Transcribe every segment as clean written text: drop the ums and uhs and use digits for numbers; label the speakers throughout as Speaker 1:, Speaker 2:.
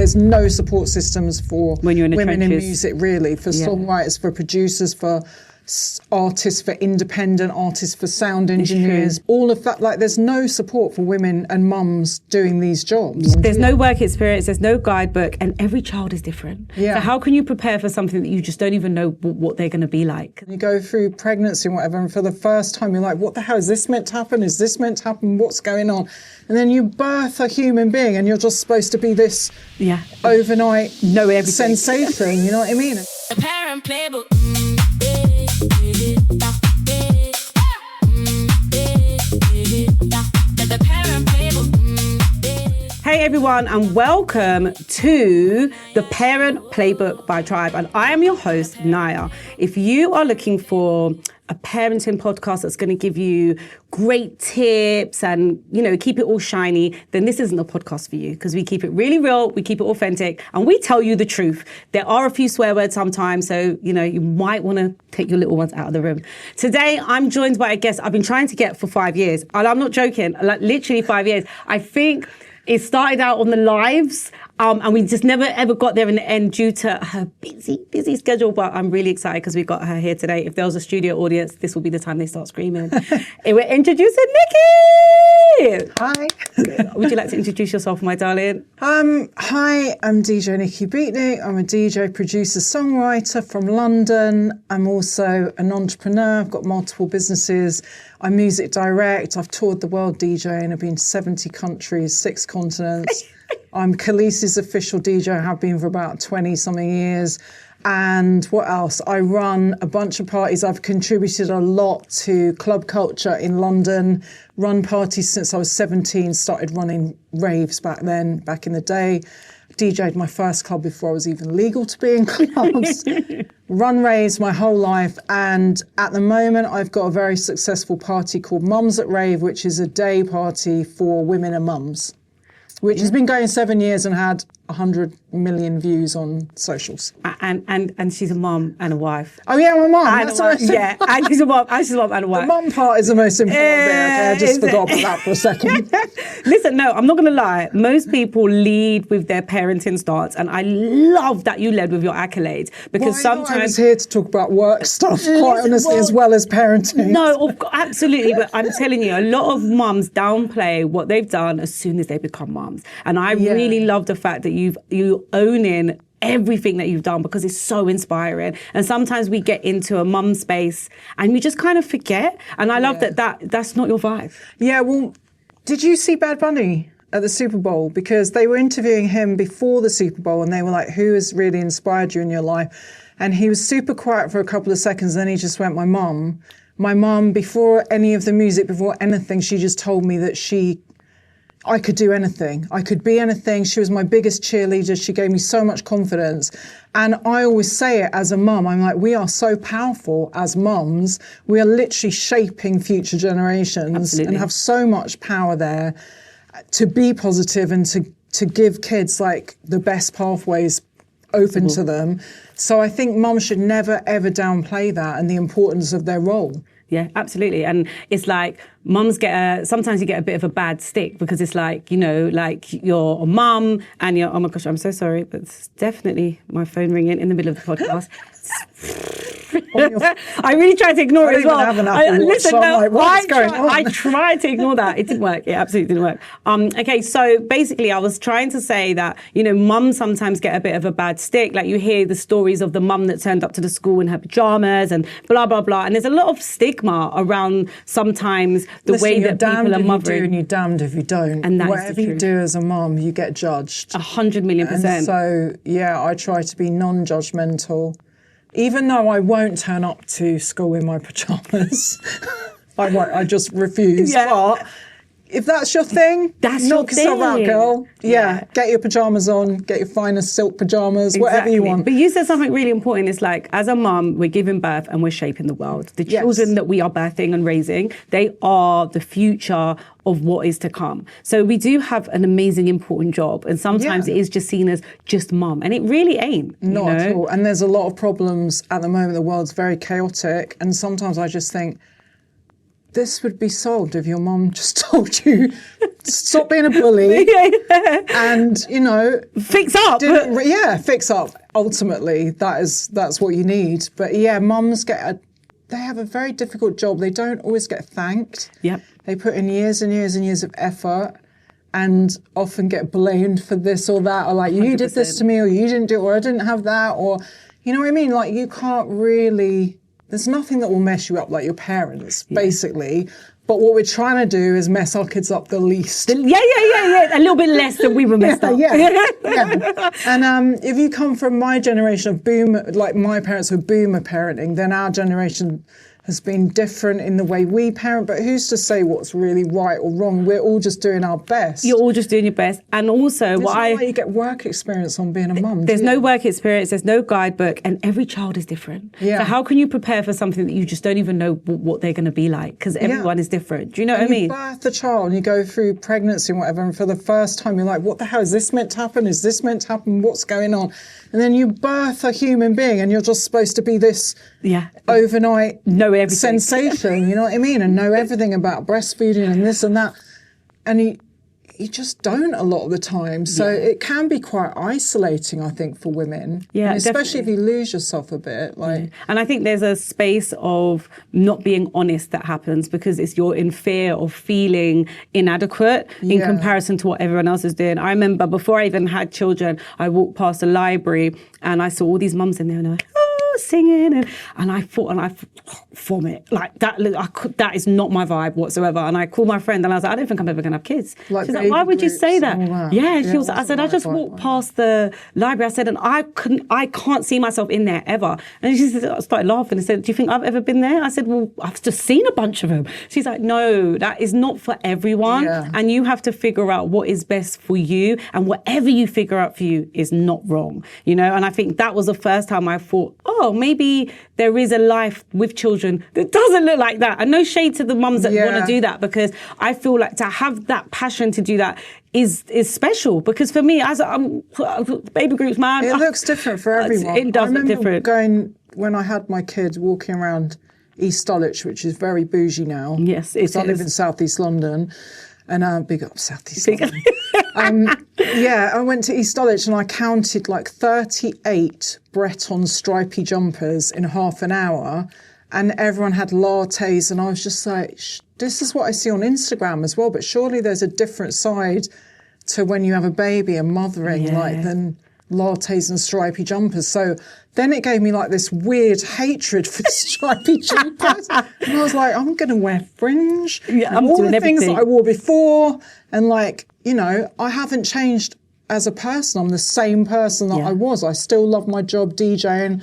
Speaker 1: there's no support systems for
Speaker 2: when you're in
Speaker 1: women in
Speaker 2: trenches.
Speaker 1: music, really, for songwriters, for producers, for artists, for independent artists, for sound engineers, all of that. Like, there's no support for women and mums doing these jobs.
Speaker 2: There's no work experience, there's no guidebook, and every child is different.
Speaker 1: Yeah.
Speaker 2: So how can you prepare for something that you just don't even know what they're going to be like?
Speaker 1: You go through pregnancy and whatever, and for the first time you're like, what the hell, is this meant to happen? Is this meant to happen? What's going on? And then you birth a human being and you're just supposed to be this overnight sensation, you know what I mean?
Speaker 3: The Parent Playbook.
Speaker 2: Hey everyone, and welcome to the Parent Playbook by Tribe. And I am your host, Nyah. If you are looking for a parenting podcast that's going to give you great tips and, you know, keep it all shiny, then this isn't a podcast for you, because we keep it really real, we keep it authentic, and we tell you the truth. There are a few swear words sometimes, so, you know, you might want to take your little ones out of the room. Today, I'm joined by a guest I've been trying to get for 5 years. And I'm not joking, like literally 5 years. I think it started out on the lives, and we just never ever got there in the end due to her busy schedule. But I'm really excited because we've got her here today. If there was a studio audience, this will be the time they start screaming. And we're introducing Nikki!
Speaker 1: Hi.
Speaker 2: Would you like to introduce yourself, my darling?
Speaker 1: Hi, I'm DJ Nikki Beatnik. I'm a DJ, producer, songwriter from London. I'm also an entrepreneur. I've got multiple businesses. I music direct. I've toured the world DJing. I've been to 70 countries, 6 continents. I'm Khaleesi's official DJ. I have been for about 20-something years. And what else? I run a bunch of parties. I've contributed a lot to club culture in London, run parties since I was 17, started running raves back in the day. DJed my first club before I was even legal to be in clubs. Run raves my whole life. And at the moment, I've got a very successful party called Mums at Rave, which is a day party for women and mums, which has been going 7 years and had 100 million views on socials.
Speaker 2: And she's a mum and a wife.
Speaker 1: Oh yeah, I'm a mum. That's what I said.
Speaker 2: Yeah, and she's a mum and a wife.
Speaker 1: The mum part is the most important bit. Okay, I just forgot about that for a second.
Speaker 2: Listen, no, I'm not going to lie. Most people lead with their parenting starts, and I love that you led with your accolades, because sometimes
Speaker 1: I was here to talk about work stuff, quite honestly, as well as parenting.
Speaker 2: No, absolutely. But I'm telling you, a lot of mums downplay what they've done as soon as they become mums, and I really love the fact that you owning everything that you've done, because it's so inspiring. And sometimes we get into a mum space and we just kind of forget. And I love that's not your vibe. Yeah,
Speaker 1: well, did you see Bad Bunny at the Super Bowl? Because they were interviewing him before the Super Bowl and they were like, who has really inspired you in your life? And he was super quiet for a couple of seconds. Then he just went, my mum. My mum, before any of the music, before anything, she just told me that I could do anything. I could be anything. She was my biggest cheerleader. She gave me so much confidence. And I always say it as a mum. I'm like, we are so powerful as mums. We are literally shaping future generations.
Speaker 2: Absolutely.
Speaker 1: And have so much power there to be positive and to give kids like the best pathways open to them. So I think mums should never, ever downplay that and the importance of their role.
Speaker 2: Yeah, absolutely. And it's like mums sometimes you get a bit of a bad stick, because it's like, you know, like you're a mum and you're, oh my gosh, I'm so sorry, but it's definitely my phone ringing in the middle of the podcast. I really tried to ignore it as well. I tried to ignore that. It didn't work. It absolutely didn't work. Okay, so basically I was trying to say that, you know, mums sometimes get a bit of a bad stick. Like, you hear the stories of the mum that turned up to the school in her pajamas and blah, blah, blah. And there's a lot of stigma around sometimes the way that people are mothering.
Speaker 1: And you're damned if you don't.
Speaker 2: And that
Speaker 1: whatever you do as a mum, you get judged.
Speaker 2: 100,000,000%.
Speaker 1: And so, yeah, I try to be non-judgmental. Even though I won't turn up to school in my pajamas. I won't. I just refuse.
Speaker 2: Yeah.
Speaker 1: But if that's your thing, knock yourself out, girl. Yeah, get your pajamas on, get your finest silk pajamas, whatever you want.
Speaker 2: But you said something really important. It's like, as a mum, we're giving birth and we're shaping the world. The children that we are birthing and raising, they are the future of what is to come. So we do have an amazing, important job. And sometimes it is just seen as just mum. And it really ain't.
Speaker 1: Not at all. And there's a lot of problems at the moment. The world's very chaotic. And sometimes I just think, this would be solved if your mum just told you, stop being a bully and,
Speaker 2: fix up.
Speaker 1: Fix up. Ultimately, that's what you need. But yeah, mums they have a very difficult job. They don't always get thanked.
Speaker 2: Yep.
Speaker 1: They put in years and years and years of effort and often get blamed for this or that, or like, 100%. You did this to me, or you didn't do it, or I didn't have that, or, you know what I mean? Like, you can't really, there's nothing that will mess you up like your parents, basically. But what we're trying to do is mess our kids up the least.
Speaker 2: Yeah. A little bit less than we were messed up.
Speaker 1: Yeah. And if you come from my generation of boomer, like my parents were boomer parenting, then our generation has been different in the way we parent, but who's to say what's really right or wrong? We're all just doing our best.
Speaker 2: You're all just doing your best. And also,
Speaker 1: it's not like you get work experience on being a mum.
Speaker 2: There's no work experience, there's no guidebook, and every child is different. Yeah. So how can you prepare for something that you just don't even know what they're going to be like? Because everyone is different. Do you know what I mean?
Speaker 1: You birth a child and you go through pregnancy and whatever, and for the first time you're like, what the hell, is this meant to happen? Is this meant to happen? What's going on? And then you birth a human being and you're just supposed to be this overnight sensation, you know what I mean? And know everything about breastfeeding and this and that. And you just don't a lot of the time. So it can be quite isolating, I think, for women. Yeah, and especially if you lose yourself a bit.
Speaker 2: And I think there's a space of not being honest that happens because you're in fear of feeling inadequate in comparison to what everyone else is doing. I remember before I even had children, I walked past a library and I saw all these mums in there and I was like, singing and I thought and I vomit like that. That is not my vibe whatsoever. And I called my friend and I was like, I don't think I'm ever gonna have kids. She's like, why would you say that? Yeah, she was. I said, I just walked past the library. I said, and I can't see myself in there ever. And she said, I started laughing and said, do you think I've ever been there? I said, well, I've just seen a bunch of them. She's like, no, that is not for everyone. And you have to figure out what is best for you, and whatever you figure out for you is not wrong, And I think that was the first time I thought, maybe there is a life with children that doesn't look like that. And no shade to the mums that want to do that, because I feel like to have that passion to do that is special. Because for me, as baby groups, man,
Speaker 1: it looks different for everyone.
Speaker 2: It does look different.
Speaker 1: When I had my kid, walking around East Dulwich, which is very bougie now.
Speaker 2: Yes, it is.
Speaker 1: I live in South East London. And big up South East London. I went to East Dulwich and I counted like 38 Breton stripy jumpers in half an hour, and everyone had lattes, and I was just like, this is what I see on Instagram as well, but surely there's a different side to when you have a baby and mothering than lattes and stripy jumpers. So then it gave me like this weird hatred for stripy jumpers. And I was like, I'm going to wear fringe.
Speaker 2: Yeah, I'm
Speaker 1: all
Speaker 2: doing
Speaker 1: the
Speaker 2: everything.
Speaker 1: things that I wore before. And like, I haven't changed as a person. I'm the same person that I was. I still love my job DJing.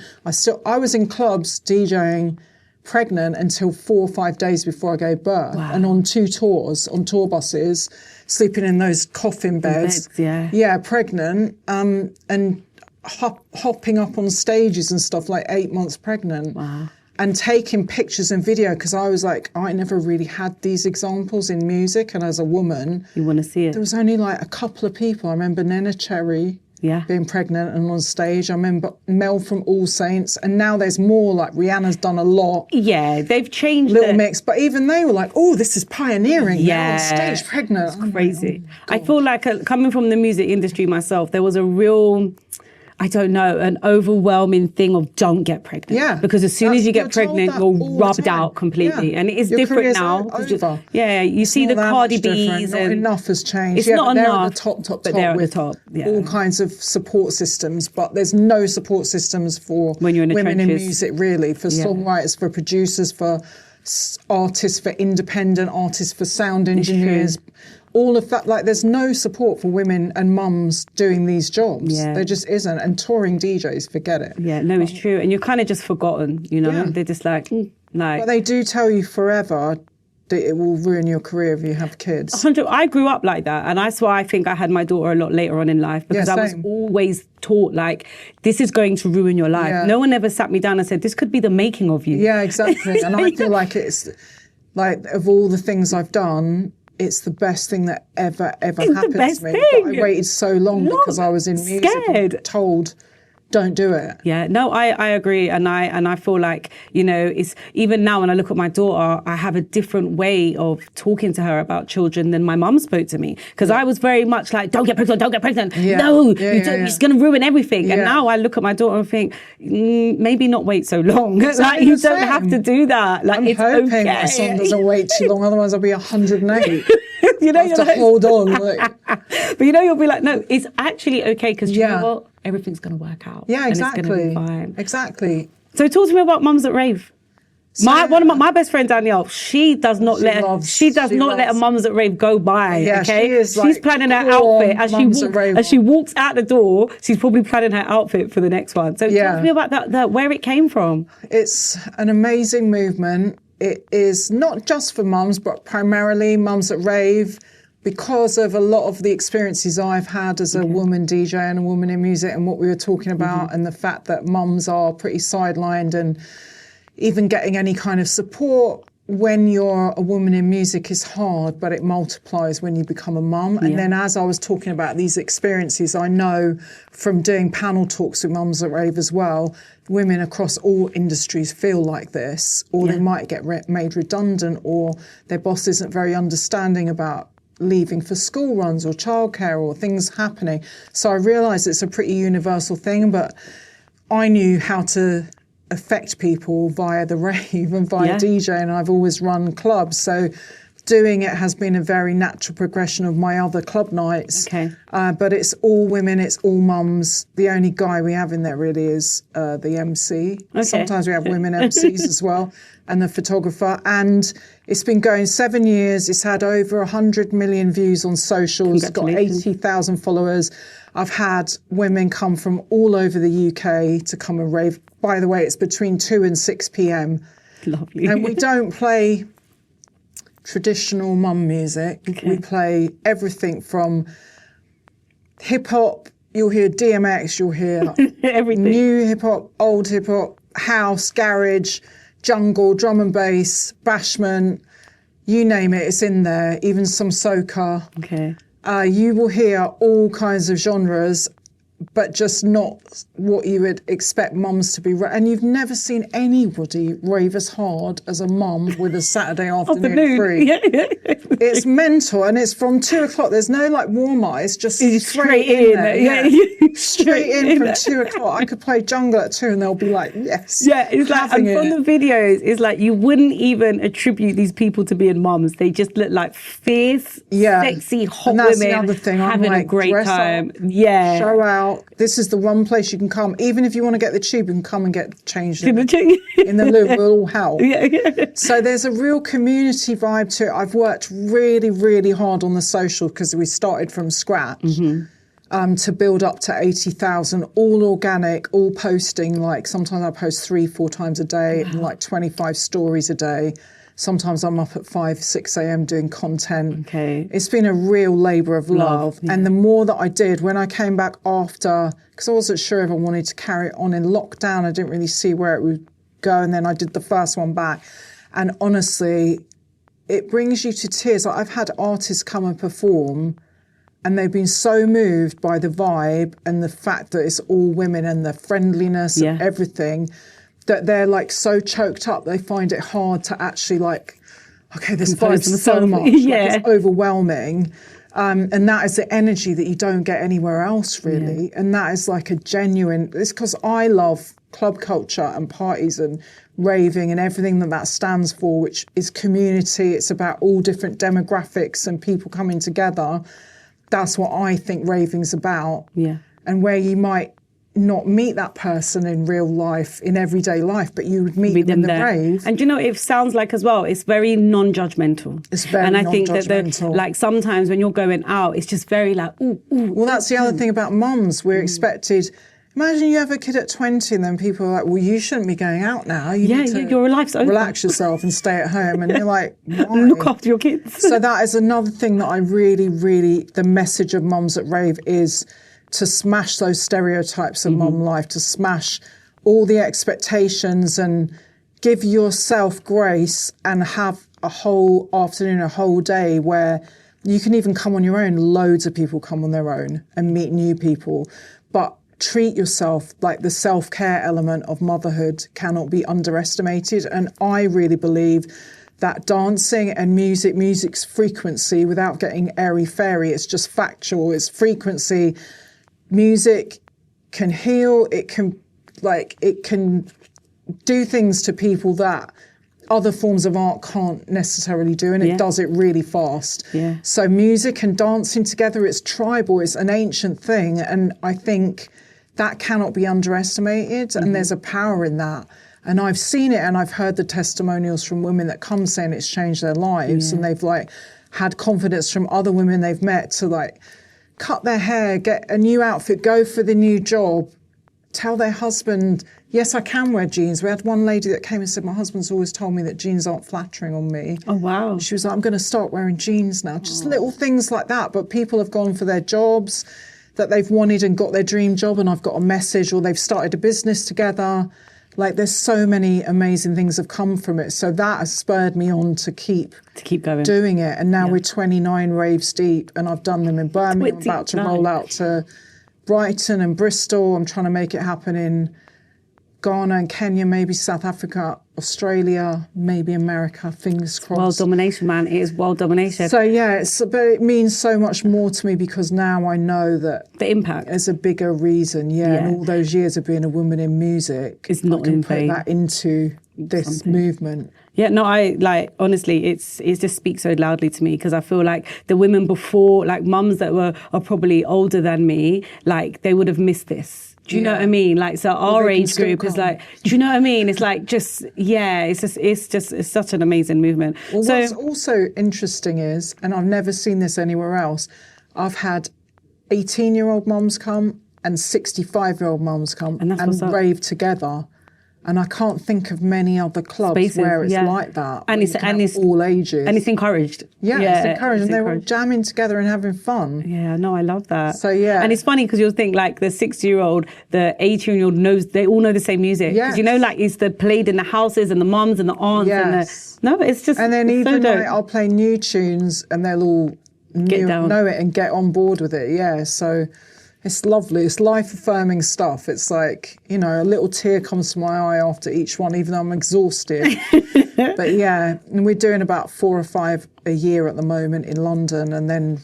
Speaker 1: I was in clubs DJing pregnant until 4 or 5 days before I gave birth. Wow. And on 2 tours, on tour buses, sleeping in those coffin beds. Pregnant, and hopping up on stages and stuff, like 8 months pregnant.
Speaker 2: Wow.
Speaker 1: And taking pictures and video, because I was like, I never really had these examples in music. And as a woman,
Speaker 2: you want to see it.
Speaker 1: There was only like a couple of people. I remember Nena Cherry being pregnant and on stage. I remember Mel from All Saints. And now there's more, like Rihanna's done a lot.
Speaker 2: Yeah, they've changed
Speaker 1: Little Mix. But even they were like, oh, this is pioneering. Yeah. They're on stage pregnant.
Speaker 2: It's crazy. I feel like coming from the music industry myself, there was a real, I don't know, an overwhelming thing of don't get pregnant. Yeah. Because as soon as you get pregnant, you're rubbed out completely. Yeah. And it is different now. You see the Cardi B's.
Speaker 1: Not enough has changed.
Speaker 2: It's not
Speaker 1: they're
Speaker 2: enough.
Speaker 1: At the top
Speaker 2: but they're
Speaker 1: with
Speaker 2: at the top.
Speaker 1: All kinds of support systems. But there's no support systems for
Speaker 2: when you're in
Speaker 1: women
Speaker 2: trenches.
Speaker 1: in music, really. For songwriters, for producers, for artists, for independent artists, for sound engineers. All of that, like, there's no support for women and mums doing these jobs. Yeah. There just isn't. And touring DJs, forget it.
Speaker 2: Yeah, no, it's true. And you're kind of just forgotten, Yeah. They're just like. But
Speaker 1: they do tell you forever that it will ruin your career if you have kids.
Speaker 2: 100. I grew up like that. And that's why I think I had my daughter a lot later on in life. Because I was always taught, like, this is going to ruin your life. Yeah. No one ever sat me down and said, this could be the making of you.
Speaker 1: Yeah, exactly. And I feel like it's, like, of all the things I've done, it's the best thing that ever happened to me. But I waited so long because I was in music and told, don't do it.
Speaker 2: Yeah, no, I agree. And I feel like, it's even now when I look at my daughter, I have a different way of talking to her about children than my mum spoke to me. Because I was very much like, don't get pregnant, don't get pregnant.
Speaker 1: Yeah.
Speaker 2: No,
Speaker 1: It's
Speaker 2: going to ruin everything.
Speaker 1: Yeah.
Speaker 2: And now I look at my daughter and think, maybe not wait so long.
Speaker 1: Exactly
Speaker 2: like, you don't have to do that. Like,
Speaker 1: I'm
Speaker 2: it's
Speaker 1: hoping
Speaker 2: okay.
Speaker 1: my son doesn't wait too long, otherwise I'll be 108.
Speaker 2: I have to
Speaker 1: hold on. Like.
Speaker 2: But you'll be like, no, it's actually okay because you know what? Everything's going to work out.
Speaker 1: Yeah, exactly.
Speaker 2: And it's going to be fine.
Speaker 1: Exactly.
Speaker 2: So talk to me about Mums at Rave. One of my best friend Danielle, she does not let a Mums at Rave go by.
Speaker 1: Yeah,
Speaker 2: okay, she's planning her outfit as she walks out the door. She's probably planning her outfit for the next one. So talk to me about that where it came from.
Speaker 1: It's an amazing movement. It is not just for mums, but primarily Mums at Rave, because of a lot of the experiences I've had as a woman DJ and a woman in music, and what we were talking about, and the fact that mums are pretty sidelined, and even getting any kind of support when you're a woman in music is hard, but it multiplies when you become a mum. And then as I was talking about these experiences, I know from doing panel talks with Mums at Rave as well, women across all industries feel like this, or they might get made redundant, or their boss isn't very understanding about leaving for school runs or childcare or things happening. So I realised it's a pretty universal thing, but I knew how to affect people via the rave and via DJ, and I've always run clubs. So doing it has been a very natural progression of my other club nights.
Speaker 2: Okay.
Speaker 1: But it's all women, it's all mums. The only guy we have in there really is the MC. Okay. Sometimes we have women MCs as well, and the photographer. And it's been going 7 years. It's had over 100 million views on socials. It's got 80,000 followers. I've had women come from all over the UK to come and rave. By the way, it's between 2 and 6 p.m.
Speaker 2: Lovely.
Speaker 1: And we don't play traditional mum music. Okay. We play everything from hip-hop, you'll hear DMX, you'll hear
Speaker 2: everything.
Speaker 1: New hip-hop, old hip-hop, house, garage, jungle, drum and bass, bashment, you name it, it's in there, even some soca.
Speaker 2: Okay.
Speaker 1: You will hear all kinds of genres, but just not what you would expect mums to be. And you've never seen anybody rave as hard as a mum with a Saturday afternoon free. It's mental, and it's from 2 o'clock. There's no like warm-up, it's just straight in there. Straight in from 2 o'clock. I could play jungle at 2 and they'll be like, yes.
Speaker 2: Yeah, it's like, and from the videos, it's like you wouldn't even attribute these people to being mums. They just look like fierce, sexy, hot
Speaker 1: and that's
Speaker 2: women
Speaker 1: the other thing.
Speaker 2: having
Speaker 1: like,
Speaker 2: a great time.
Speaker 1: Up, show out. This is the one place you can come. Even if you want to get the tube, you can come and get changed in the loo. We'll all help. So there's a real community vibe to it. I've worked really, really hard on the social because we started from scratch to build up to 80,000, all organic, all posting. Like sometimes I post 3-4 times a day and like 25 stories a day. Sometimes I'm up at 5, 6 a.m. doing content. Okay. It's been a real labour of love. And the more that I did, when I came back after, because I wasn't sure if I wanted to carry it on in lockdown, I didn't really see where it would go. And then I did the first one back. And honestly, it brings you to tears. Like I've had artists come and perform, and they've been so moved by the vibe and the fact that it's all women and the friendliness and everything, that they're like so choked up, they find it hard to actually like, okay, this vibe's so much, like it's overwhelming. And that is the energy that you don't get anywhere else really. And that is like a genuine, it's because I love club culture and parties and raving and everything that stands for, which is community. It's about all different demographics and people coming together. That's what I think raving's about. Yeah. And where you might not meet that person in real life, in everyday life, but you would meet them in the rave.
Speaker 2: And you know, it sounds like as well, it's very non-judgmental.
Speaker 1: It's very
Speaker 2: non-judgmental. And I think that like sometimes when you're going out, it's just very like, ooh.
Speaker 1: Well, that's the other thing about mums. We're expected. Imagine you have a kid at 20 and then people are like, well, you shouldn't be going out now. You need to
Speaker 2: your life's over.
Speaker 1: Relax yourself and stay at home. And you're like, why?
Speaker 2: Look after your kids.
Speaker 1: So that is another thing that I really, really, the message of Mums at Rave is to smash those stereotypes of mum life, to smash all the expectations and give yourself grace and have a whole afternoon, a whole day where you can even come on your own. Loads of people come on their own and meet new people. But treat yourself. Like the self-care element of motherhood cannot be underestimated. And I really believe that dancing and music's frequency, without getting airy-fairy, it's just factual, it's frequency. Music can heal, it can do things to people that other forms of art can't necessarily do, and it does it really fast.
Speaker 2: Yeah.
Speaker 1: So music and dancing together, it's tribal, it's an ancient thing, and I think that cannot be underestimated, and there's a power in that. And I've seen it, and I've heard the testimonials from women that come saying it's changed their lives, and they've like had confidence from other women they've met to like cut their hair, get a new outfit, go for the new job, tell their husband, yes, I can wear jeans. We had one lady that came and said, my husband's always told me that jeans aren't flattering on me.
Speaker 2: Oh, wow.
Speaker 1: She was like, I'm going to start wearing jeans now. Just little things like that. But people have gone for their jobs that they've wanted and got their dream job, and I've got a message, or they've started a business together. Like, there's so many amazing things have come from it. So that has spurred me on to keep
Speaker 2: going,
Speaker 1: doing it. And now we're 29 raves deep, and I've done them in Birmingham. I'm about to roll out to Brighton and Bristol. I'm trying to make it happen in Ghana and Kenya, maybe South Africa, Australia, maybe America, fingers crossed.
Speaker 2: World domination, man. It is world domination.
Speaker 1: So yeah, but it means so much more to me because now I know that
Speaker 2: the impact
Speaker 1: is a bigger reason. And all those years of being a woman in music,
Speaker 2: it's not
Speaker 1: I can
Speaker 2: in
Speaker 1: put
Speaker 2: vain.
Speaker 1: that into this movement.
Speaker 2: Yeah, no, I like, honestly, it just speaks so loudly to me, because I feel like the women before, like mums that are probably older than me, like they would have missed this. Do you know what I mean? Like, so our age group is like, do you know what I mean? It's like it's such an amazing movement.
Speaker 1: Well,
Speaker 2: so
Speaker 1: what's also interesting is, and I've never seen this anywhere else, I've had 18-year-old mums come and 65-year-old mums come and rave together. And I can't think of many other clubs where it's like that.
Speaker 2: And it's
Speaker 1: all ages.
Speaker 2: And it's encouraged.
Speaker 1: Yeah, it's encouraged. And they're all jamming together and having fun.
Speaker 2: Yeah, no, I love that.
Speaker 1: So, yeah.
Speaker 2: And it's funny because you'll think like the 60-year-old, the 18-year-old they all know the same music.
Speaker 1: Yes.
Speaker 2: Because like it's played in the houses and the mums and the aunts.
Speaker 1: Yes.
Speaker 2: No, it's just
Speaker 1: And then
Speaker 2: even
Speaker 1: like, I'll play new tunes and they'll all know it and get on board with it. Yeah, so it's lovely. It's life-affirming stuff. It's like, a little tear comes to my eye after each one, even though I'm exhausted. But yeah, and we're doing about 4 or 5 a year at the moment in London and then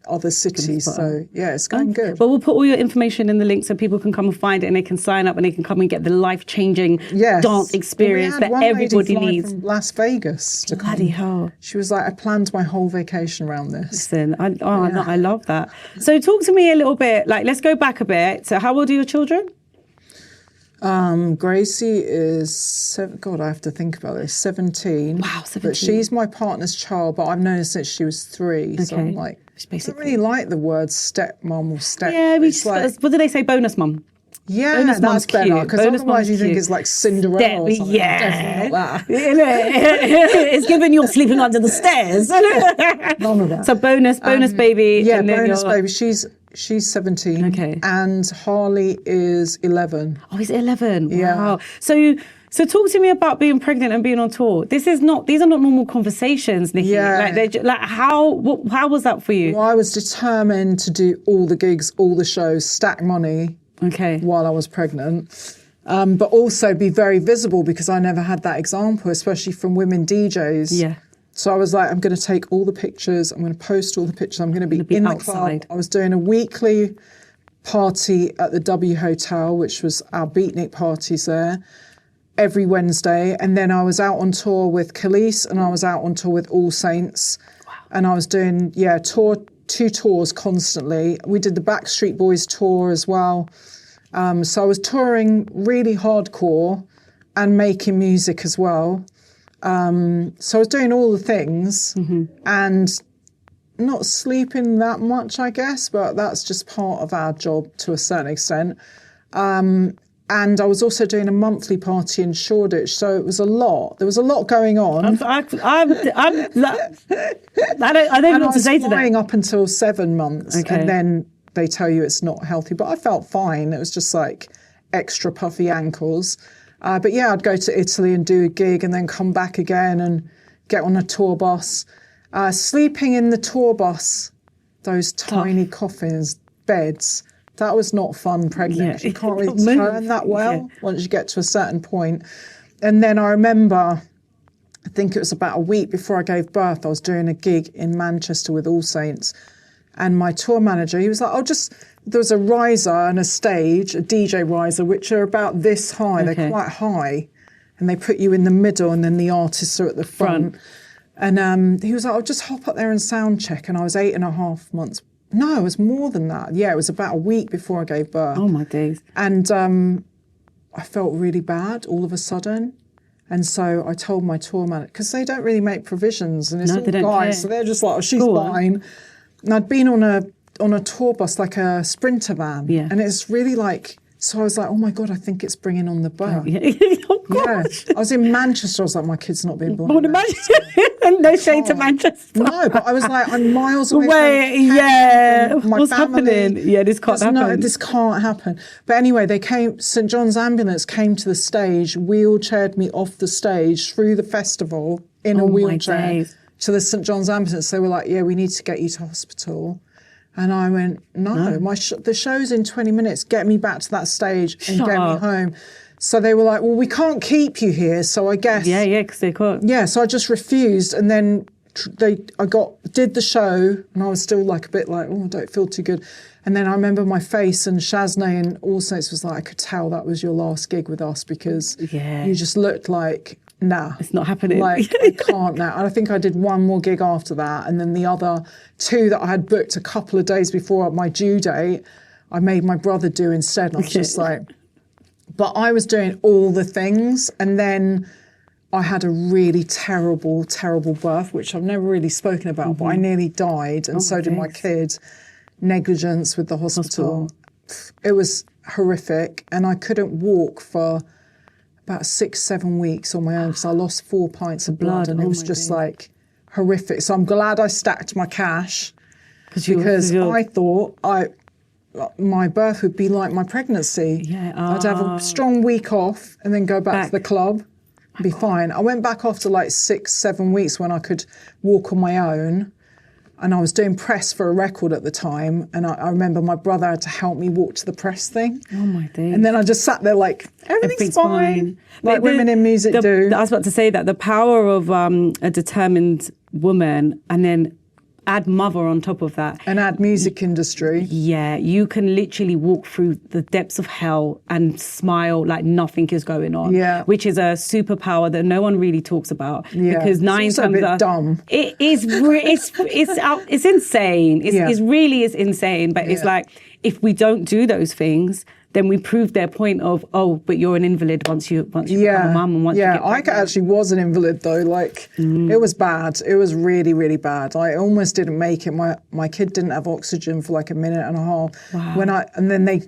Speaker 1: other cities. So yeah, it's going good.
Speaker 2: Well, we'll put all your information in the link so people can come and find it and they can sign up and they can come and get the life-changing dance experience that everybody needs.
Speaker 1: From Las Vegas to come.
Speaker 2: Bloody hell.
Speaker 1: She was like, I planned my whole vacation around this.
Speaker 2: Listen, I love that. So talk to me a little bit, like, let's go back a bit. So how old are your children?
Speaker 1: Gracie is I have to think about this. 17.
Speaker 2: Wow, 17.
Speaker 1: But she's my partner's child, but I've known her since she was 3. So I'm like, I don't really like the word stepmom or step.
Speaker 2: Yeah, what do they say? Bonus mum.
Speaker 1: Yeah,
Speaker 2: bonus
Speaker 1: that's better. Because otherwise you think it's like Cinderella or something.
Speaker 2: Yeah.
Speaker 1: Definitely not that.
Speaker 2: It's given you're sleeping under the stairs.
Speaker 1: None of that.
Speaker 2: So bonus baby.
Speaker 1: Yeah, bonus baby. She's 17.
Speaker 2: Okay.
Speaker 1: And Harley is 11.
Speaker 2: Oh, he's 11.
Speaker 1: Yeah.
Speaker 2: Wow. So talk to me about being pregnant and being on tour. These are not normal conversations, Nikki.
Speaker 1: Yeah.
Speaker 2: How was that for you?
Speaker 1: Well, I was determined to do all the gigs, all the shows, stack money.
Speaker 2: Okay.
Speaker 1: While I was pregnant. But also be very visible because I never had that example, especially from women DJs.
Speaker 2: Yeah.
Speaker 1: So I was like, I'm going to take all the pictures. I'm going to post all the pictures. I'm going to be in
Speaker 2: outside.
Speaker 1: the club. I was doing a weekly party at the W Hotel, which was our Beatnik parties there, every Wednesday. And then I was out on tour with Khalees and I was out on tour with All Saints. Wow. And I was doing, 2 tours constantly. We did the Backstreet Boys tour as well. So I was touring really hardcore and making music as well. So I was doing all the things and not sleeping that much, I guess, but that's just part of our job to a certain extent. And I was also doing a monthly party in Shoreditch, so it was a lot. There was a lot going on.
Speaker 2: I don't know what to say to that.
Speaker 1: I was flying up until 7 months,
Speaker 2: Okay.
Speaker 1: and then they tell you it's not healthy. But I felt fine. It was just like extra puffy ankles. But yeah, I'd go to Italy and do a gig and then come back again and get on a tour bus. Sleeping in the tour bus, those tiny coffins, beds, that was not fun pregnant.
Speaker 2: Yeah.
Speaker 1: You can't really turn that well once you get to a certain point. And then I remember, I think it was about a week before I gave birth, I was doing a gig in Manchester with All Saints. And my tour manager, he was like, there was a riser and a stage, a DJ riser, which are about this high. Okay. They're quite high. And they put you in the middle and then the artists are at the front. And he was like, I'll just hop up there and sound check. And I was 8.5 months. No, it was more than that. Yeah, it was about a week before I gave birth.
Speaker 2: Oh, my days.
Speaker 1: And I felt really bad all of a sudden. And so I told my tour manager, because they don't really make provisions. And it's all guys, so they're just like, oh, she's fine. And I'd been on a tour bus, like a Sprinter van. Yeah. And it's really like... So I was like, oh, my God, I think it's bringing on the birth.
Speaker 2: Oh, gosh.
Speaker 1: Yeah. I was in Manchester. I was like, my kid's not being born.
Speaker 2: Oh, Manchester. No shade to Manchester.
Speaker 1: No, but I was like, I'm miles away from
Speaker 2: What's happening? Yeah, this can't happen.
Speaker 1: No, this can't happen. But anyway, St. John's Ambulance came to the stage, wheelchaired me off the stage through the festival in a wheelchair to the St. John's Ambulance. They were like, yeah, we need to get you to hospital. And I went, no. The show's in 20 minutes. Get me back to that stage and get me home. So they were like, well, we can't keep you here. So I guess...
Speaker 2: Yeah, because they can't.
Speaker 1: Yeah, so I just refused. And then I did the show and I was still like a bit like, oh, I don't feel too good. And then I remember my face and Shaznay and All Saints was like, I could tell that was your last gig with us because you just looked like... Nah.
Speaker 2: It's not happening.
Speaker 1: Like, I can't now. And I think I did one more gig after that. And then the other 2 that I had booked a couple of days before my due date, I made my brother do instead. And I was just like... But I was doing all the things. And then I had a really terrible, terrible birth, which I've never really spoken about, but I nearly died. And so did my kid. Negligence with the hospital. It was horrific. And I couldn't walk for... about 6-7 weeks on my own because I lost 4 pints of blood and it was just like horrific. So I'm glad I stacked my cash because I thought my birth would be like my pregnancy. Yeah, I'd have a strong week off and then go back to the club, be fine. I went back after like 6-7 weeks when I could walk on my own. And I was doing press for a record at the time. And I remember my brother had to help me walk to the press thing.
Speaker 2: Oh, my days.
Speaker 1: And then I just sat there like, everything's fine. Like women in music do.
Speaker 2: I was about to say that. The power of a determined woman and then add mother on top of that.
Speaker 1: And add music industry.
Speaker 2: Yeah, you can literally walk through the depths of hell and smile like nothing is going on. Yeah. Which is a superpower that no one really talks about. Yeah. Because 9
Speaker 1: it's
Speaker 2: times
Speaker 1: a bit dumb.
Speaker 2: It is. It's insane. It really is insane. But it's like if we don't do those things, then we prove their point of, oh, but you're an invalid once you become a mum and once you get pregnant.
Speaker 1: I actually was an invalid though. Like it was bad. It was really, really bad. I almost didn't make it. My kid didn't have oxygen for like a minute and a half. Wow. And then they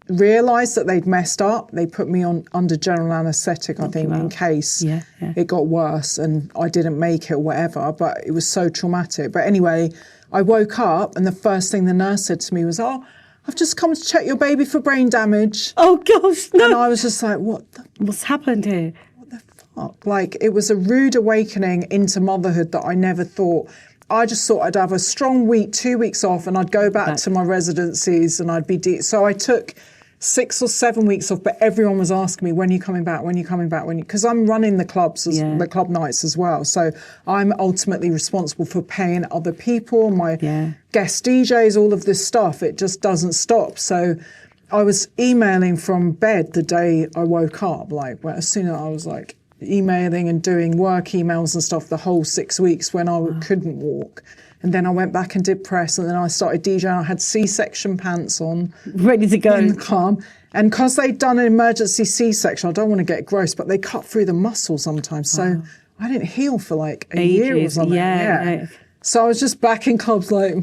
Speaker 1: realised that they'd messed up. They put me under general anaesthetic, I think, in case it got worse and I didn't make it or whatever. But it was so traumatic. But anyway, I woke up and the first thing the nurse said to me was, oh, I've just come to check your baby for brain damage.
Speaker 2: Oh, gosh, no.
Speaker 1: And I was just like,
Speaker 2: what's happened here?
Speaker 1: What the fuck? Like, it was a rude awakening into motherhood that I never thought. I just thought I'd have a strong week, 2 weeks off, and I'd go back to my residencies and I'd be... So I took 6 or 7 weeks off, but everyone was asking me, when are you coming back? When are you coming back? Because I'm running the clubs, the club nights as well. So I'm ultimately responsible for paying other people, my guest DJs, all of this stuff. It just doesn't stop. So I was emailing from bed the day I woke up. Like, as soon as I was like emailing and doing work emails and stuff the whole 6 weeks when I couldn't walk. And then I went back and did press, and then I started DJing. I had C-section pants on.
Speaker 2: Ready to go.
Speaker 1: In the club. And because they'd done an emergency C-section, I don't want to get gross, but they cut through the muscle sometimes. So I didn't heal for like a year or something. Yeah. So I was just back in clubs like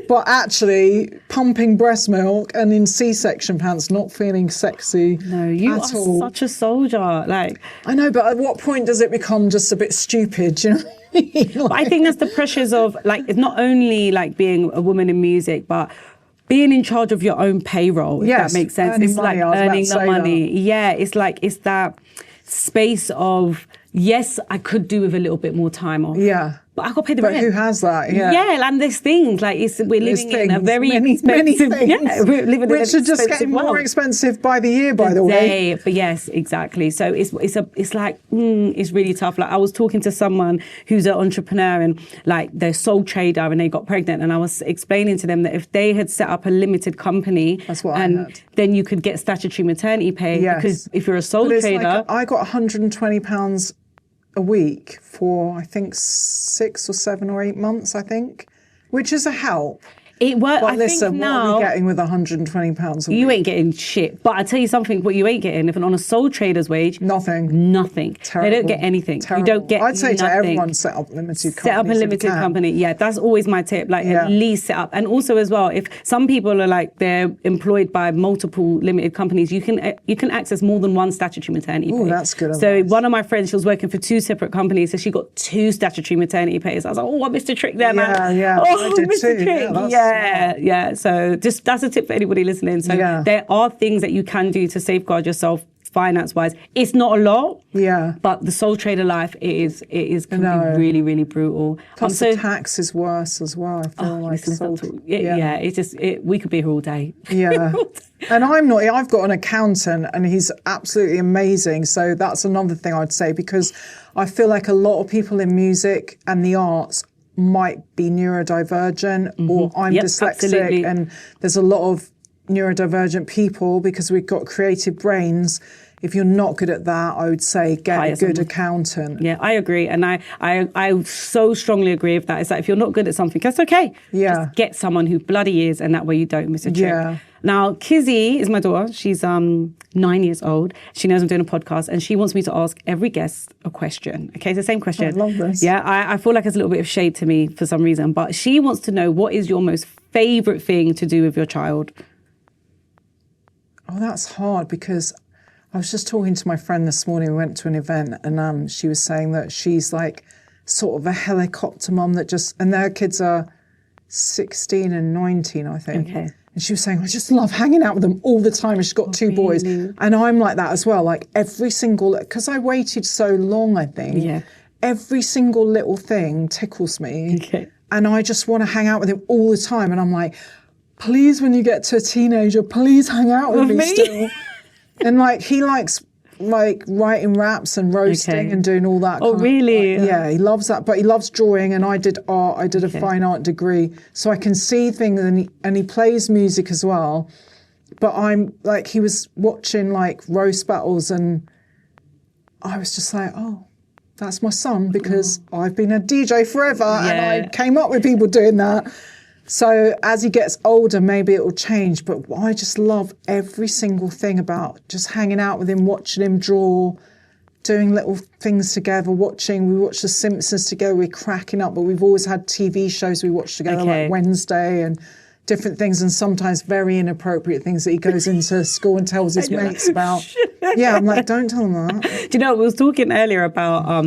Speaker 1: but actually pumping breast milk and in C-section pants, not feeling sexy.
Speaker 2: No, you are such a soldier. Like,
Speaker 1: I know, but at what point does it become just a bit stupid? Do you know what I mean?
Speaker 2: But I think that's the pressures of like, it's not only like being a woman in music, but being in charge of your own payroll, if that makes sense. It's like earning the money. Yeah, it's like, it's that space of, yes, I could do with a little bit more time off.
Speaker 1: Yeah.
Speaker 2: but I got to pay the
Speaker 1: But
Speaker 2: rent.
Speaker 1: who has that? Yeah.
Speaker 2: Yeah, and there's things like we're living in a very
Speaker 1: many
Speaker 2: expensive,
Speaker 1: things,
Speaker 2: we're living in
Speaker 1: which
Speaker 2: an
Speaker 1: are just
Speaker 2: expensive
Speaker 1: getting more
Speaker 2: world.
Speaker 1: expensive by the year, by the way.
Speaker 2: But yes, exactly. So it's like it's really tough. Like I was talking to someone who's an entrepreneur and like they're sole trader and they got pregnant, and I was explaining to them that if they had set up a limited company,
Speaker 1: That's what I heard.
Speaker 2: then you could get statutory maternity pay.
Speaker 1: Yes.
Speaker 2: Because if you're a sole
Speaker 1: But it's
Speaker 2: trader,
Speaker 1: like, I got £120 a week for I think 6 or 7 or 8 months, I think, which is a help.
Speaker 2: it worked.
Speaker 1: But
Speaker 2: I
Speaker 1: listen,
Speaker 2: think
Speaker 1: what are
Speaker 2: now
Speaker 1: we getting with £120 a week?
Speaker 2: you ain't getting shit. But I tell you something, what you ain't getting, if on a sole trader's wage,
Speaker 1: Nothing.
Speaker 2: nothing.
Speaker 1: Terrible.
Speaker 2: They don't get anything.
Speaker 1: Terrible.
Speaker 2: You don't get
Speaker 1: I'd say
Speaker 2: nothing.
Speaker 1: to everyone, set up limited companies.
Speaker 2: Set up a limited company. Yeah, that's always my tip. Like at least set up. And also as well, if some people are like they're employed by multiple limited companies, you can access more than one statutory maternity pay.
Speaker 1: Oh, that's good
Speaker 2: So
Speaker 1: advice.
Speaker 2: one of my friends, she was working for 2 separate companies, so she got 2 statutory maternity pays. I was like, oh, I missed a trick there, man.
Speaker 1: Yeah,
Speaker 2: Oh,
Speaker 1: I did
Speaker 2: missed a
Speaker 1: too.
Speaker 2: trick. Yeah. So just that's a tip for anybody listening. So there are things that you can do to safeguard yourself finance-wise. It's not a lot.
Speaker 1: Yeah.
Speaker 2: But the sole trader life, it can be really, really brutal.
Speaker 1: Plus the tax is worse as well, I feel like.
Speaker 2: We could be here all day.
Speaker 1: Yeah. And I've got an accountant and he's absolutely amazing. So that's another thing I'd say, because I feel like a lot of people in music and the arts might be neurodivergent or I'm dyslexic.
Speaker 2: Absolutely.
Speaker 1: And there's a lot of neurodivergent people because we've got creative brains. If you're not good at that, I would say get a good accountant.
Speaker 2: Yeah, I agree. And I so strongly agree with that. It's like if you're not good at something, that's okay.
Speaker 1: Yeah.
Speaker 2: Just get someone who bloody is, and that way you don't miss a trick.
Speaker 1: Yeah.
Speaker 2: Now, Kizzy is my daughter. She's 9 years old. She knows I'm doing a podcast, and she wants me to ask every guest a question. Okay, it's the same question.
Speaker 1: I love this.
Speaker 2: Yeah, I feel like it's a little bit of shade to me for some reason, but she wants to know, what is your most favourite thing to do with your child?
Speaker 1: Oh, that's hard, because I was just talking to my friend this morning. We went to an event and she was saying that she's like sort of a helicopter mum and their kids are 16 and 19, I think.
Speaker 2: Okay.
Speaker 1: And she was saying, I just love hanging out with them all the time. And she's got 2 boys. And I'm like that as well. Like because I waited so long, I think.
Speaker 2: Yeah.
Speaker 1: Every single little thing tickles me.
Speaker 2: Okay.
Speaker 1: And I just want to hang out with him all the time. And I'm like, please, when you get to a teenager, please hang out with me still. And like he likes like writing raps and roasting and doing all that.
Speaker 2: Oh, really?
Speaker 1: Yeah, he loves that. But he loves drawing, and I did art. I did a fine art degree, so I can see things. And he plays music as well. But I'm like, he was watching like roast battles, and I was just like, oh, that's my son, because I've been a DJ forever, and I came up with people doing that. So as he gets older, maybe it will change. But I just love every single thing about just hanging out with him, watching him draw, doing little things together, We watch The Simpsons together, we're cracking up. But we've always had TV shows we watch together, like Wednesday and different things, and sometimes very inappropriate things that he goes into school and tells his mates about. Yeah, I'm like, don't tell him that.
Speaker 2: Do you know, we was talking earlier about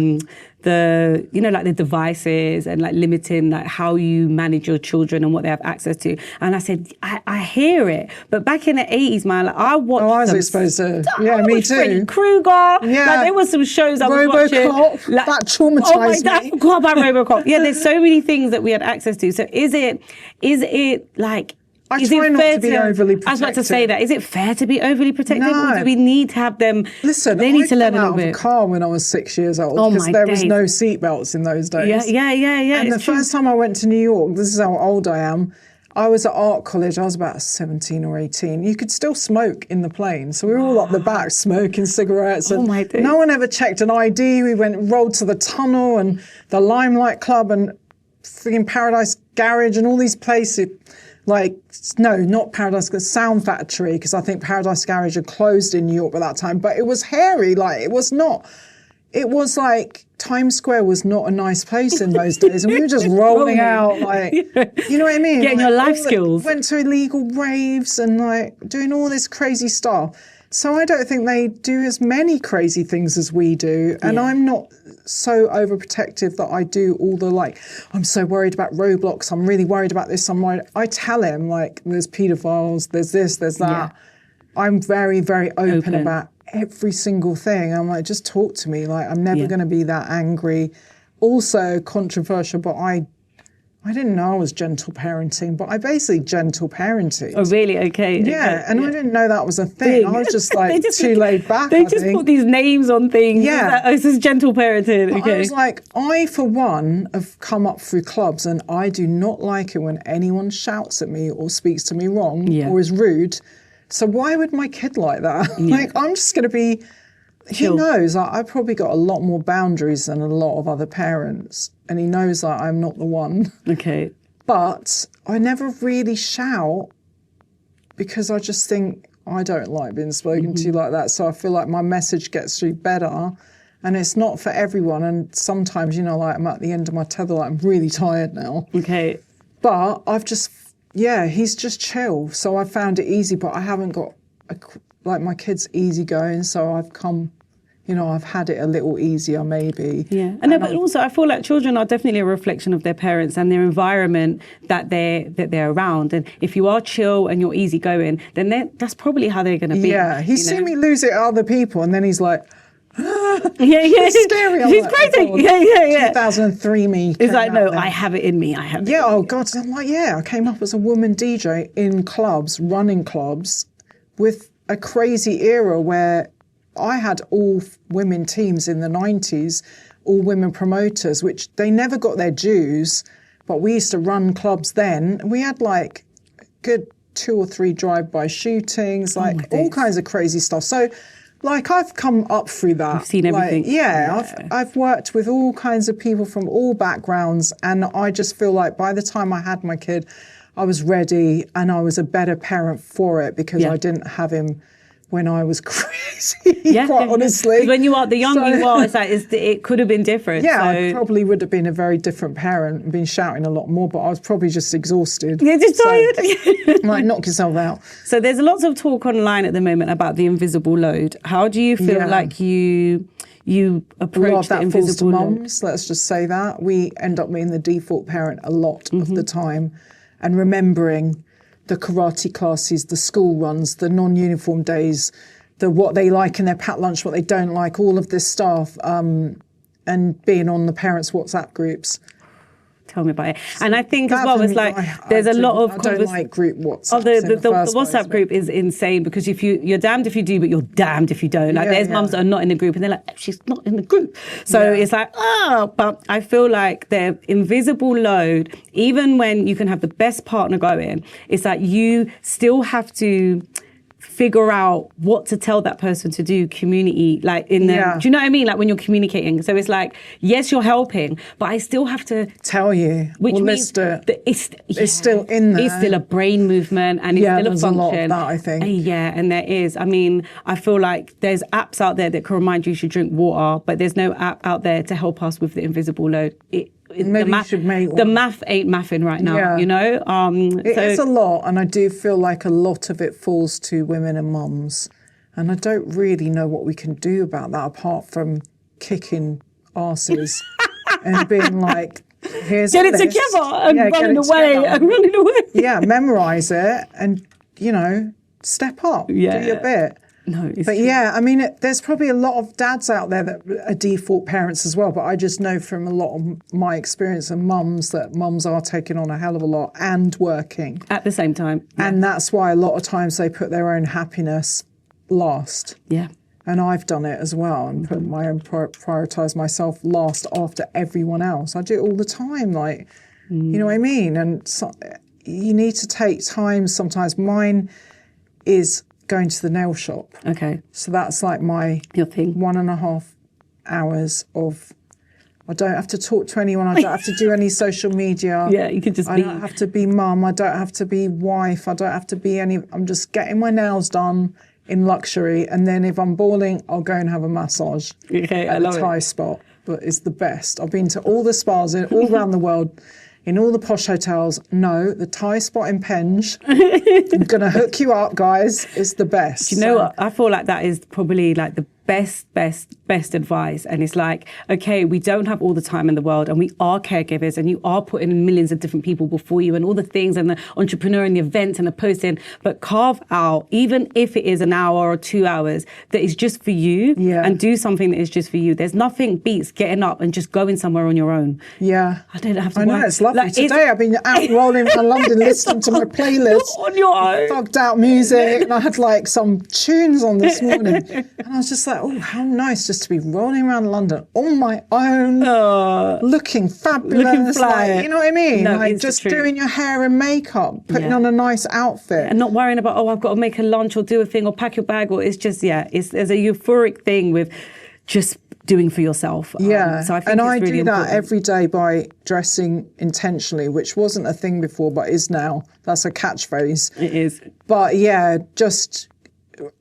Speaker 2: the devices and like limiting like how you manage your children and what they have access to. And I said, I hear it. But back in the 80s, man, like I watched
Speaker 1: I was exposed to, me too.
Speaker 2: Freddy Krueger.
Speaker 1: Yeah.
Speaker 2: Like there were some shows I was watching.
Speaker 1: RoboCop,
Speaker 2: Like,
Speaker 1: that traumatized
Speaker 2: oh my
Speaker 1: me.
Speaker 2: God, I forgot about RoboCop. Yeah, there's so many things that we had access to. So is it like...
Speaker 1: I try not to be overly protective.
Speaker 2: I was about to say that. Is it fair to be overly protective?
Speaker 1: No.
Speaker 2: Or do we need to have them...
Speaker 1: Listen,
Speaker 2: they need to learn a little
Speaker 1: out of
Speaker 2: bit.
Speaker 1: a car when I was 6 years old,
Speaker 2: Oh,
Speaker 1: because
Speaker 2: my
Speaker 1: there was
Speaker 2: days.
Speaker 1: no seatbelts in those days.
Speaker 2: Yeah.
Speaker 1: And the first time I went to New York, this is how old I am, I was at art college. I was about 17 or 18. You could still smoke in the plane. So we were all up the back smoking cigarettes. And
Speaker 2: my days.
Speaker 1: no one ever checked an ID. We rolled to the Tunnel and the Limelight Club and frigging Paradise Garage and all these places. Like, no, not Paradise, Sound Factory, because I think Paradise Garage had closed in New York by that time. But it was hairy. Like, it was like Times Square was not a nice place in those days. And we were just rolling out, like, you know what I mean?
Speaker 2: Getting
Speaker 1: like,
Speaker 2: your life skills.
Speaker 1: Went to illegal raves and like doing all this crazy stuff. So I don't think they do as many crazy things as we do. And I'm not so overprotective that I do all the like, I'm so worried about Roblox, I'm really worried about this, I tell him like, there's paedophiles, there's this, there's that.
Speaker 2: Yeah.
Speaker 1: I'm very, very open about every single thing. I'm like, just talk to me. Like, I'm never going to be that angry. also controversial, but I didn't know I was gentle parenting, but I basically gentle parented.
Speaker 2: Oh, really? Okay.
Speaker 1: Yeah, and I didn't know that was a thing. I was just like too laid back.
Speaker 2: They just put these names on things.
Speaker 1: Yeah.
Speaker 2: Like, oh, this is gentle parenting.
Speaker 1: But
Speaker 2: okay.
Speaker 1: I was like, I, for one, have come up through clubs and I do not like it when anyone shouts at me or speaks to me wrong or is rude. So why would my kid like that? Like, I'm just going to be... He knows I've probably got a lot more boundaries than a lot of other parents, and he knows that I'm not the one.
Speaker 2: Okay.
Speaker 1: But I never really shout because I just think I don't like being spoken to like that. So I feel like my message gets through better, and it's not for everyone. And sometimes, you know, like I'm at the end of my tether, like I'm really tired now.
Speaker 2: Okay.
Speaker 1: But I've just, he's just chill. So I found it easy, but I haven't got, like my kid's easygoing. So I've come... You know, I've had it a little easier, maybe.
Speaker 2: Yeah, but also I feel like children are definitely a reflection of their parents and their environment that they're around. And if you are chill and you're easygoing, then that's probably how they're going to be.
Speaker 1: Yeah, he's seen me lose it at other people, and then he's like,
Speaker 2: it's
Speaker 1: scary.
Speaker 2: He's like, crazy. Oh, yeah.
Speaker 1: 2003 me.
Speaker 2: It's like, no, I have it in me. I have it.
Speaker 1: Yeah. Oh God. So I'm like, I came up as a woman DJ in clubs, running clubs, with a crazy era where I had all women teams in the 90s, all women promoters, which they never got their dues, but we used to run clubs then. We had like good 2 or 3 drive-by shootings, like all kinds of crazy stuff. So like I've come up through that.
Speaker 2: I've seen everything.
Speaker 1: Like, I've worked with all kinds of people from all backgrounds, and I just feel like by the time I had my kid, I was ready and I was a better parent for it because I didn't have him when I was crazy, quite honestly.
Speaker 2: When you are the younger you are, it could have been different.
Speaker 1: Yeah, I probably would have been a very different parent and been shouting a lot more, but I was probably just exhausted.
Speaker 2: Yeah, just tired.
Speaker 1: Like, knock yourself out.
Speaker 2: So there's lots of talk online at the moment about the invisible load. How do you feel like you approach the invisible load?
Speaker 1: Mums, let's just say that. We end up being the default parent a lot of the time, and remembering the karate classes, the school runs, the non-uniform days, the what they like in their packed lunch, what they don't like, all of this stuff, and being on the parents' WhatsApp groups.
Speaker 2: Tell me about it. And I think as well, it's like there's a lot of...
Speaker 1: I don't like group WhatsApp.
Speaker 2: Oh, the WhatsApp group is insane because you're damned if you do, but you're damned if you don't. Like there's mums that are not in the group and they're like, oh, she's not in the group. So it's like, but I feel like the invisible load, even when you can have the best partner going, it's like you still have to figure out what to tell that person to do, community, like in the, do you know what I mean? Like when you're communicating. So it's like, yes, you're helping, but I still have to
Speaker 1: tell you,
Speaker 2: which means
Speaker 1: it's still in there.
Speaker 2: It's still a brain movement and it's still a function.
Speaker 1: A lot of that, I think.
Speaker 2: And there is. I mean, I feel like there's apps out there that can remind you should drink water, but there's no app out there to help us with the invisible load.
Speaker 1: Maybe you should make one.
Speaker 2: The math ain't mathing right now, you know?
Speaker 1: It's a lot, and I do feel like a lot of it falls to women and mums. And I don't really know what we can do about that apart from kicking arses and being like, here's
Speaker 2: Get
Speaker 1: a
Speaker 2: it
Speaker 1: list.
Speaker 2: together and running away.
Speaker 1: Yeah, memorise it and, you know, step up, do your bit.
Speaker 2: No,
Speaker 1: but I mean, there's probably a lot of dads out there that are default parents as well. But I just know from a lot of my experience and mums that mums are taking on a hell of a lot and working
Speaker 2: at the same time. Yeah.
Speaker 1: And that's why a lot of times they put their own happiness last.
Speaker 2: Yeah.
Speaker 1: And I've done it as well and put my own, prioritise myself last after everyone else. I do it all the time, like, you know what I mean? And so, you need to take time sometimes. Mine is going to the nail shop. Okay. So that's like your thing. 1.5 hours of, I don't have to talk to anyone. I don't have to do any social media.
Speaker 2: Yeah, you can just
Speaker 1: I don't have to be mum. I don't have to be wife. I don't have to be I'm just getting my nails done in luxury. And then if I'm bawling, I'll go and have a massage at the Thai spot. But it's the best. I've been to all the spas all around the world. In all the posh hotels, no, the Thai spot in Penge. I'm going to hook you up, guys. It's the best.
Speaker 2: Do you know what? I feel like that is probably like the best best advice. And it's like, okay, we don't have all the time in the world and we are caregivers and you are putting in millions of different people before you and all the things and the entrepreneur and the events and the posting, but carve out, even if it is an hour or 2 hours, that is just for you and do something that is just for you. There's nothing beats getting up and just going somewhere on your own.
Speaker 1: Yeah.
Speaker 2: I don't have to
Speaker 1: I know, it's lovely. Today I've been out rolling around London listening to my playlist.
Speaker 2: On your own.
Speaker 1: Thugged out music. And I had like some tunes on this morning. And I was just like, oh, how nice just to be rolling around London on my own, looking fabulous.
Speaker 2: Looking fly.
Speaker 1: Like, you know what I mean?
Speaker 2: No,
Speaker 1: like just doing your hair and makeup, putting on a nice outfit.
Speaker 2: And not worrying about, I've got to make a lunch or do a thing or pack your bag. Or it's just, there's a euphoric thing with just doing for yourself.
Speaker 1: Yeah,
Speaker 2: so I think
Speaker 1: and
Speaker 2: it's
Speaker 1: I
Speaker 2: really
Speaker 1: do that
Speaker 2: important.
Speaker 1: every day by dressing intentionally, which wasn't a thing before, but is now. That's a catchphrase.
Speaker 2: It is.
Speaker 1: But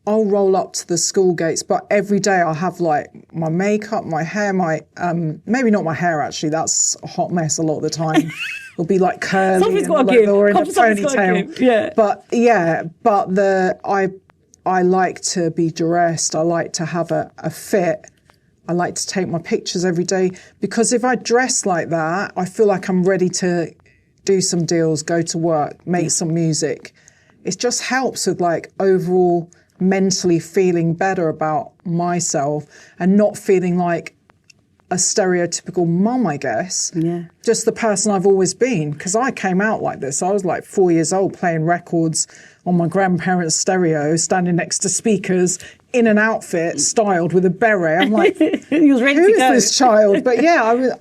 Speaker 1: I'll roll up to the school gates, but every day I'll have like my makeup, my hair, maybe not my hair actually, that's a hot mess a lot of the time. It'll be like curly
Speaker 2: Something's
Speaker 1: and
Speaker 2: got to give.
Speaker 1: or in a
Speaker 2: Something's got to
Speaker 1: ponytail.
Speaker 2: give. Yeah.
Speaker 1: But I like to be dressed. I like to have a fit. I like to take my pictures every day because if I dress like that, I feel like I'm ready to do some deals, go to work, make some music. It just helps with like overall mentally feeling better about myself and not feeling like a stereotypical mum, I guess.
Speaker 2: Yeah.
Speaker 1: Just the person I've always been. Because I came out like this. I was like 4 years old playing records on my grandparents' stereo, standing next to speakers in an outfit styled with a beret. I'm like,
Speaker 2: He was ready
Speaker 1: who
Speaker 2: to
Speaker 1: is
Speaker 2: go.
Speaker 1: this child? But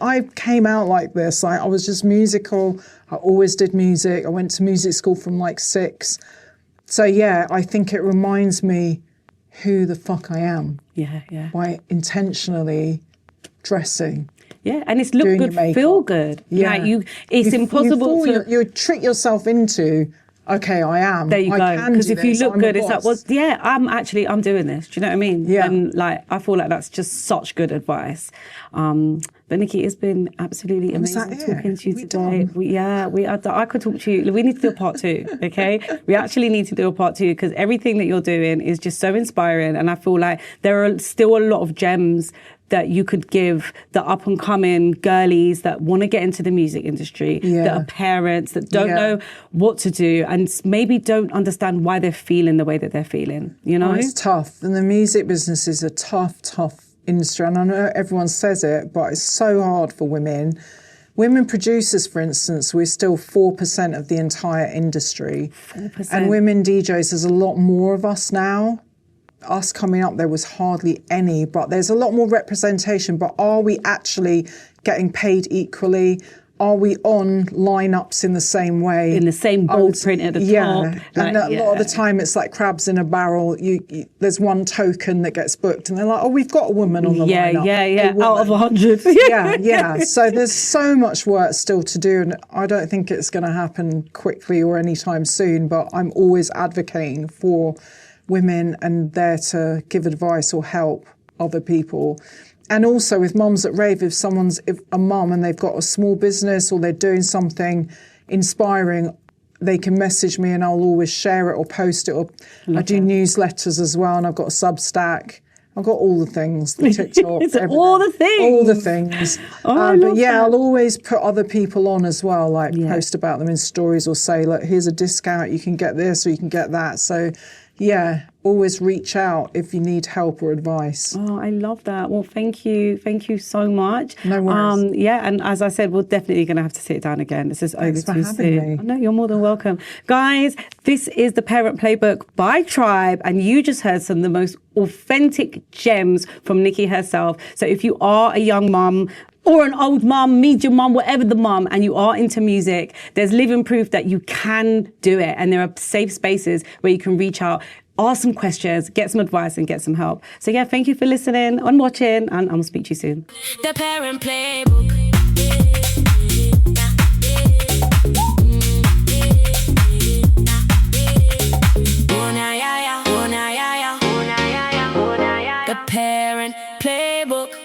Speaker 1: I came out like this. Like, I was just musical. I always did music. I went to music school from like 6. So I think it reminds me who the fuck I am.
Speaker 2: Yeah.
Speaker 1: By intentionally dressing.
Speaker 2: Yeah, and it's look
Speaker 1: Doing
Speaker 2: good,
Speaker 1: your makeup.
Speaker 2: feel good.
Speaker 1: Yeah.
Speaker 2: Like it's impossible to...
Speaker 1: You trick yourself into, okay, I am.
Speaker 2: There you
Speaker 1: I
Speaker 2: go.
Speaker 1: can
Speaker 2: Because
Speaker 1: do
Speaker 2: if you
Speaker 1: this,
Speaker 2: look
Speaker 1: I'm a
Speaker 2: good, it's like,
Speaker 1: boss.
Speaker 2: I'm doing this. Do you know what I mean?
Speaker 1: Yeah.
Speaker 2: And like, I feel like that's just such good advice. But Nikki, it's been absolutely
Speaker 1: Was
Speaker 2: amazing
Speaker 1: that it?
Speaker 2: talking to you
Speaker 1: We
Speaker 2: today.
Speaker 1: done?
Speaker 2: We are done. I could talk to you. We need to do a part 2, okay? We actually need to do a part 2 because everything that you're doing is just so inspiring. And I feel like there are still a lot of gems that you could give the up and coming girlies that want to get into the music industry, that are parents, that don't know what to do and maybe don't understand why they're feeling the way that they're feeling, you know?
Speaker 1: Oh, it's tough. And the music business is a tough industry. And I know everyone says it, but it's so hard for women. Women producers, for instance, we're still 4% of the entire industry.
Speaker 2: 4%.
Speaker 1: And women DJs, there's a lot more of us now. Us coming up, there was hardly any, but there's a lot more representation. But are we actually getting paid equally? Are we on lineups in the same way?
Speaker 2: In the same bold print at the top.
Speaker 1: And a lot of the time it's like crabs in a barrel. There's one token that gets booked and they're like, oh, we've got a woman on the lineup.
Speaker 2: Yeah.
Speaker 1: A
Speaker 2: Out of
Speaker 1: woman.
Speaker 2: 100.
Speaker 1: Yeah. So there's so much work still to do, and I don't think it's going to happen quickly or anytime soon, but I'm always advocating for women and there to give advice or help other people. And also with mums at Rave, if a mum and they've got a small business or they're doing something inspiring, they can message me and I'll always share it or post it. Or I do newsletters as well, and I've got a Substack. I've got all the things, the TikTok,
Speaker 2: It's
Speaker 1: everything.
Speaker 2: all the things.
Speaker 1: All the things.
Speaker 2: Oh, I love that.
Speaker 1: I'll always put other people on as well, like post about them in stories or say, look, here's a discount, you can get this or you can get that. So, always reach out if you need help or advice.
Speaker 2: Oh, I love that. Well, thank you. Thank you so much.
Speaker 1: No worries.
Speaker 2: And as I said, we're definitely going to have to sit down again. This is over
Speaker 1: Thanks for
Speaker 2: too
Speaker 1: having
Speaker 2: soon.
Speaker 1: me.
Speaker 2: Oh, no, you're more than welcome. Guys, this is the Parent Playbook by Tribe, and you just heard some of the most authentic gems from Nikki herself. So if you are a young mum, or an old mum, medium mum, whatever the mum, and you are into music, there's living proof that you can do it. And there are safe spaces where you can reach out, ask some questions, get some advice and get some help. So thank you for listening and watching, and I'll speak to you soon.
Speaker 3: The Parent Playbook. The Parent Playbook.